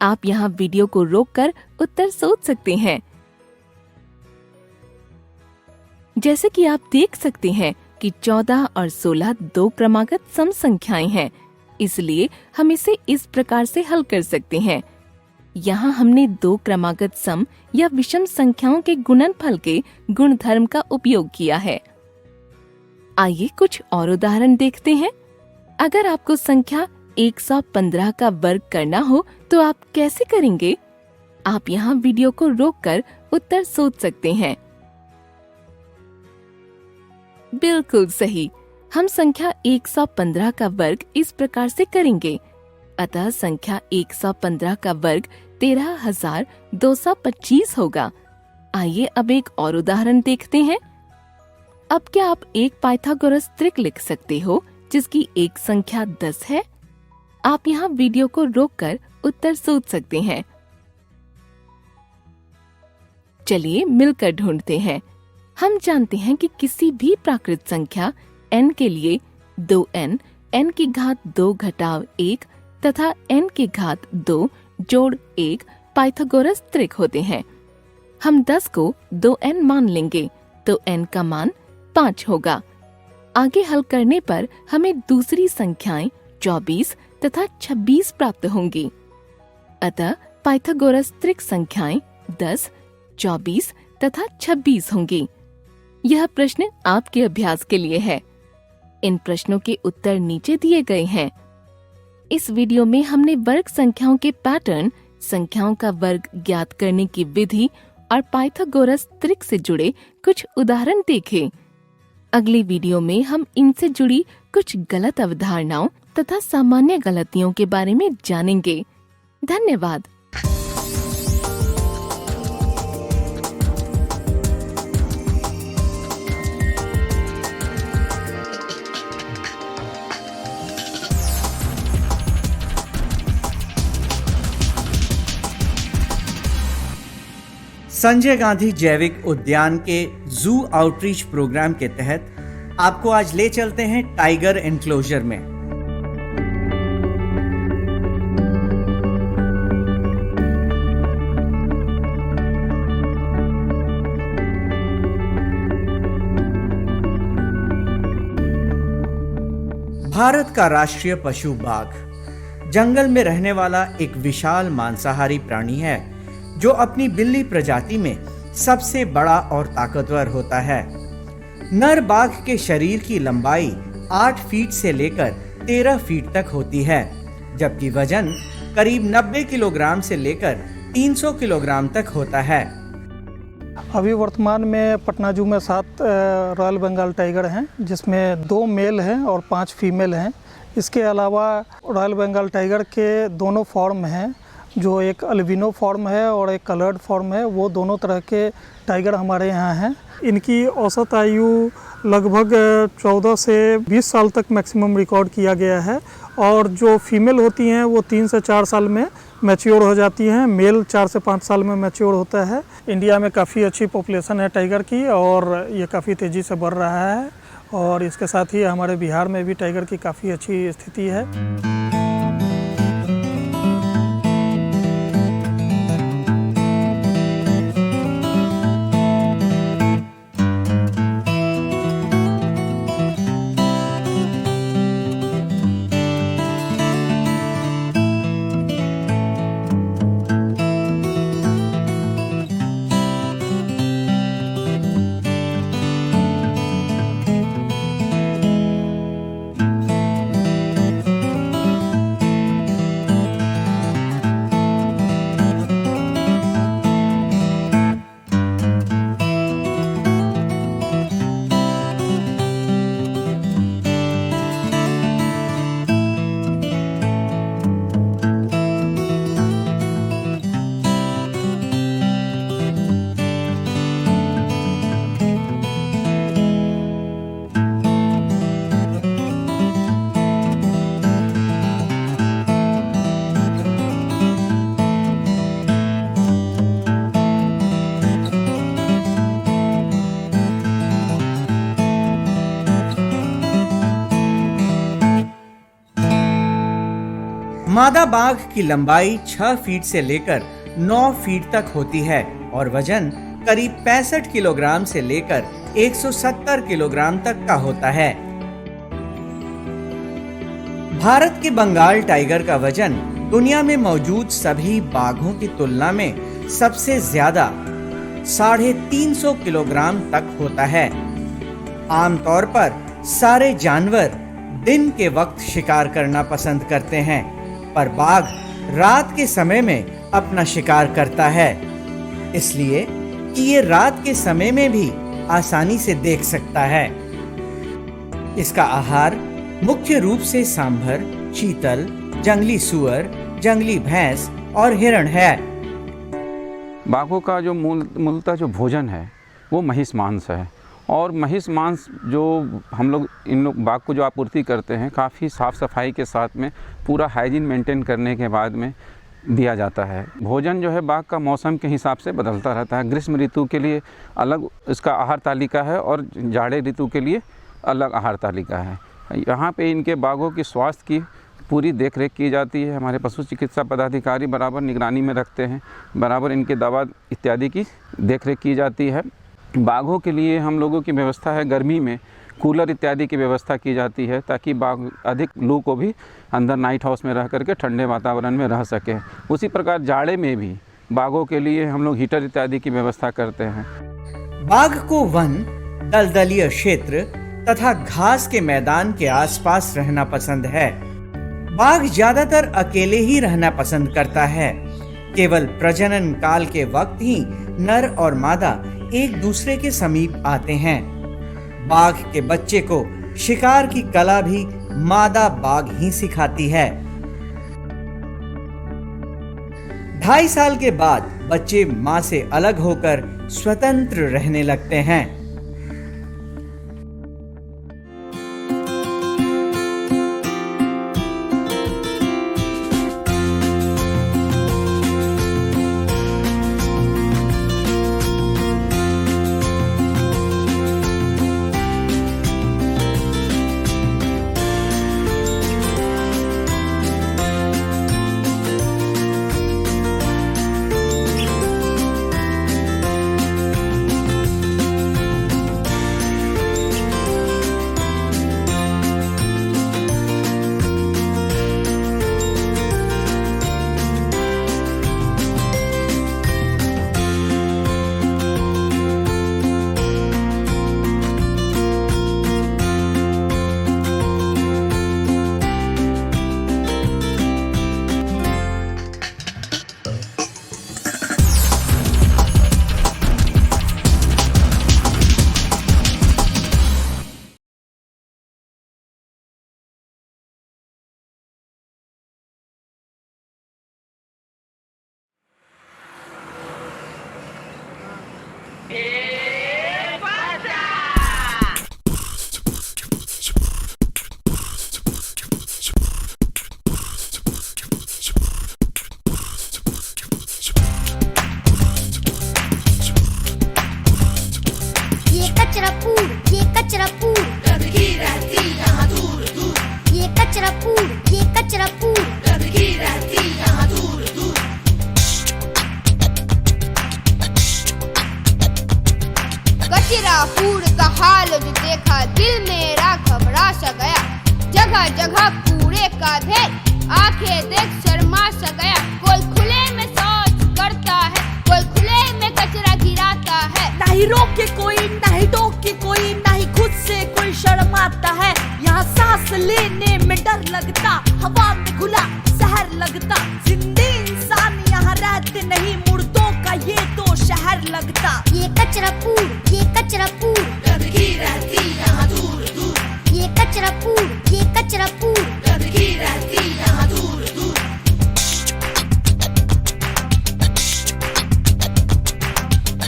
L: आप यहाँ वीडियो को रोककर उत्तर सोच सकते हैं। जैसे कि आप देख सकते हैं कि 14 और 16 2 क्रमागत सम संख्याएं हैं, इसलिए हम इसे इस प्रकार से हल कर सकते हैं। यहाँ हमने 2 क्रमागत सम या विषम संख्याओं के गुणनफल के गुणधर्म का उपयोग किया है। आइए कुछ और उदाहरण देखते हैं। अगर आपको संख्या 115 का वर्ग करना हो तो आप कैसे करेंगे? आप यहाँ वीडियो को रोककर उत्तर सोच सकते हैं। बिल्कुल सही, हम संख्या 115 का वर्ग इस प्रकार से करेंगे। अतः संख्या 115 का वर्ग 13,225 होगा। आइए अब एक और उदाहरण देखते हैं। अब क्या आप एक पाइथागोरस त्रिक लिख सकते हो जिसकी एक संख्या 10 है? आप यहाँ वीडियो को रोककर उत्तर सोच सकते हैं। चलिए मिलकर ढूंढते हैं। हम जानते हैं कि किसी भी प्राकृत संख्या n के लिए 2n, n की घात 2 घटाव 1 तथा n की घात 2 जोड़ 1 पाइथागोरस त्रिक होते हैं। हम 10 को 2n मान लेंगे तो n का मान 5 होगा। आगे हल करने पर हमें दूसरी संख्याएं 24 तथा 26 प्राप्त होंगी। अतः पाइथागोरस त्रिक संख्याएं 10, 24 तथा 26 होंगी। यह प्रश्न आपके अभ्यास के लिए है। इन प्रश्नों के उत्तर नीचे दिए गए हैं। इस वीडियो में हमने वर्ग संख्याओं के पैटर्न, संख्याओं का वर्ग ज्ञात करने की विधि और पाइथागोरस त्रिक से जुड़े कुछ उदाहरण देखे। अगली वीडियो में हम इनसे जुड़ी कुछ गलत अवधारणाओं तथा सामान्य गलतियों के बारे में जानेंगे। धन्यवाद।
M: संजय गांधी जैविक उद्यान के जू आउटरीच प्रोग्राम के तहत आपको आज ले चलते हैं टाइगर एनक्लोजर में। भारत का राष्ट्रीय पशु बाघ जंगल में रहने वाला एक विशाल मांसाहारी प्राणी है जो अपनी बिल्ली प्रजाति में सबसे बड़ा और ताकतवर होता है। नर बाघ के शरीर की लंबाई 8 फीट से लेकर 13 फीट तक होती है, जबकि वजन करीब 90 किलोग्राम से लेकर 300 किलोग्राम तक होता है।
N: अभी वर्तमान में पटना जू में 7 रॉयल बंगाल टाइगर हैं, जिसमें 2 मेल हैं और 5 फीमेल हैं। इसके अलावा रॉयल बंगाल टाइगर के दोनों फॉर्म हैं, जो एक अल्बिनो फॉर्म है और एक कलर्ड फॉर्म है। वो दोनों तरह के टाइगर हमारे यहाँ हैं। इनकी औसत आयु लगभग 14 से 20 साल तक मैक्सिमम रिकॉर्ड किया गया है, और जो फीमेल होती हैं वो 3 से 4 साल में मैच्योर हो जाती हैं। मेल 4 से 5 साल में मैच्योर होता है। इंडिया में काफ़ी अच्छी पॉपुलेशन है टाइगर की, और ये काफ़ी तेज़ी से बढ़ रहा है। और इसके साथ ही हमारे बिहार में भी टाइगर की काफ़ी अच्छी स्थिति है।
M: मादा बाघ की लंबाई 6 फीट से लेकर 9 फीट तक होती है और वजन करीब 65 किलोग्राम से लेकर 170 किलोग्राम तक का होता है। भारत के बंगाल टाइगर का वजन दुनिया में मौजूद सभी बाघों की तुलना में सबसे ज्यादा 350 किलोग्राम तक होता है। आमतौर पर सारे जानवर दिन के वक्त शिकार करना पसंद करते हैं, पर बाघ रात के समय में अपना शिकार करता है, इसलिए कि ये रात के समय में भी आसानी से देख सकता है। इसका आहार मुख्य रूप से सांभर, चीतल, जंगली सुअर, जंगली भैंस और हिरण है।
O: बाघों का जो मूलतः जो भोजन है वो महिष मांस है, और महिष मांस जो हम लोग इन लोग बाघ को जो आपूर्ति करते हैं काफ़ी साफ़ सफाई के साथ में पूरा हाइजीन मेंटेन करने के बाद में दिया जाता है। भोजन जो है बाघ का मौसम के हिसाब से बदलता रहता है। ग्रीष्म ऋतु के लिए अलग इसका आहार तालिका है और जाड़े ऋतु के लिए अलग आहार तालिका है। यहाँ पे इनके बाघों की स्वास्थ्य की पूरी देख रेख की जाती है। हमारे पशु चिकित्सा पदाधिकारी बराबर निगरानी में रखते हैं, बराबर इनके दवा इत्यादि की देख रेख की जाती है। बाघों के लिए हम लोगों की व्यवस्था है, गर्मी में कूलर इत्यादि की व्यवस्था की जाती है ताकि बाघ अधिक लू को भी अंदर नाइट हाउस में रह करके ठंडे वातावरण में रह सके। उसी प्रकार जाड़े में भी बाघों के लिए हम लोग हीटर इत्यादि की व्यवस्था करते हैं।
M: बाघ को वन, दलदलीय क्षेत्र तथा घास के मैदान के आसपास रहना पसंद है। बाघ ज्यादातर अकेले ही रहना पसंद करता है। केवल प्रजनन काल के वक्त ही नर और मादा एक दूसरे के समीप आते हैं। बाघ के बच्चे को शिकार की कला भी मादा बाघ ही सिखाती है। 2.5 साल के बाद बच्चे मां से अलग होकर स्वतंत्र रहने लगते हैं।
P: कचरापुर का हाल जो देखा दिल मेरा घबरा सा गया। जगह जगह कूड़े का ढेर, आंखें देख शर्मा सा गया। कोई खुले में शौच करता है, कोई खुले में कचरा गिराता है।
Q: नहीं रोके कोई, नहीं टोके कोई, नहीं खुद से कोई शर्माता है। यहाँ सांस लेने में डर लगता, हवा में खुला शहर लगता। जिंदे इंसान यहाँ रहते नहीं, मुर्दों का ये तो शहर लगता।
P: ये कचरापुर, ये कचरापुर,
Q: गंदगी रहती यहाँ दूर दूर।
P: ये कचरापुर, ये कचरापुर,
Q: गंदगी रहती यहाँ दूर दूर।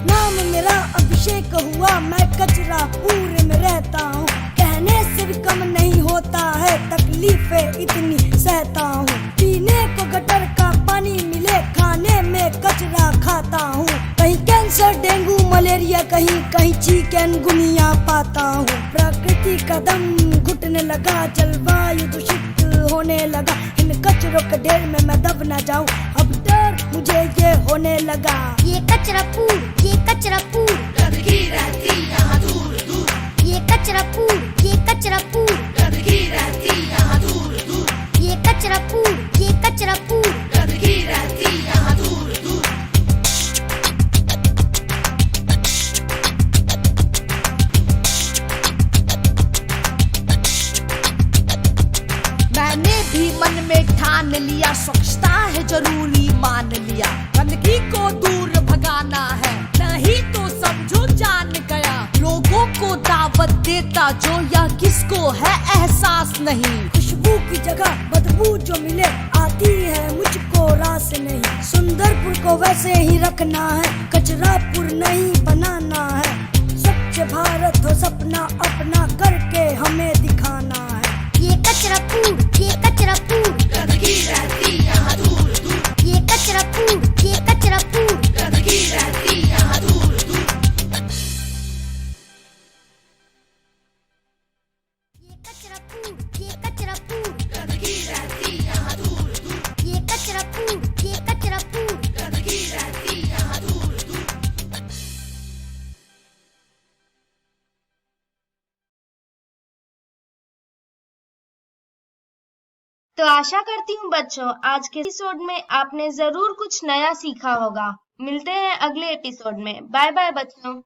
Q: नाम मेरा अभिषेक हुआ, मैं कचरापुर में रहता हूँ। कहने से भी कम नहीं होता है, तकलीफें इतनी सहता हूँ। पीने को गटर का पानी मिले, खाने में कचरा खाता हूँ। कहीं कैंसर, डेंगू, मलेरिया, कहीं कहीं चिकनगुनिया पाता हूँ। प्रकृति का दम घुटने लगा, जलवायु दूषित होने लगा। इन कचरों के ढेर में मैं दब न जाऊँ, अब डर मुझे ये होने लगा।
P: ये कचरापुर, ये कचरापुर,
Q: गंदगी रहती यहाँ दूर दूर।
P: ये कचरापुर, ये कचरापुर,
Q: गंदगी रहती यहाँ दूर दूर।
P: ये कचरापुर, ये कचरापुर,
Q: गंदगी रहती यहाँ दूर दूर।
P: मैंने भी मन में ठान लिया, स्वच्छता है जरूरी मान लिया।
Q: गंदगी को दूर भगाना है, नहीं तो समझो जान गया। लोगों को दावत देता जो, या किसको है एहसास नहीं। खुशबू की जगह बदबू जो मिले, आती है मुझको रास नहीं। सुंदरपुर को वैसे ही रखना है, कचरापुर नहीं बनाना है। स्वच्छ भारत हो सपना अपना, करके हमें दिखाना है।
P: ये कचरापुर, ये कचरापुर,
Q: गंदगी रहती यहाँ दूर दूर।
P: ये कचरापुर, ये कचरापुर,
Q: गंदगी रहती यहाँ दूर दूर।
P: ये कचरापुर, ये कचरापुर,
Q: गंदगी रहती
R: तो आशा करती हूँ बच्चों आज के एपिसोड में आपने जरूर कुछ नया सीखा होगा। मिलते हैं अगले एपिसोड में। बाय बाय बच्चों।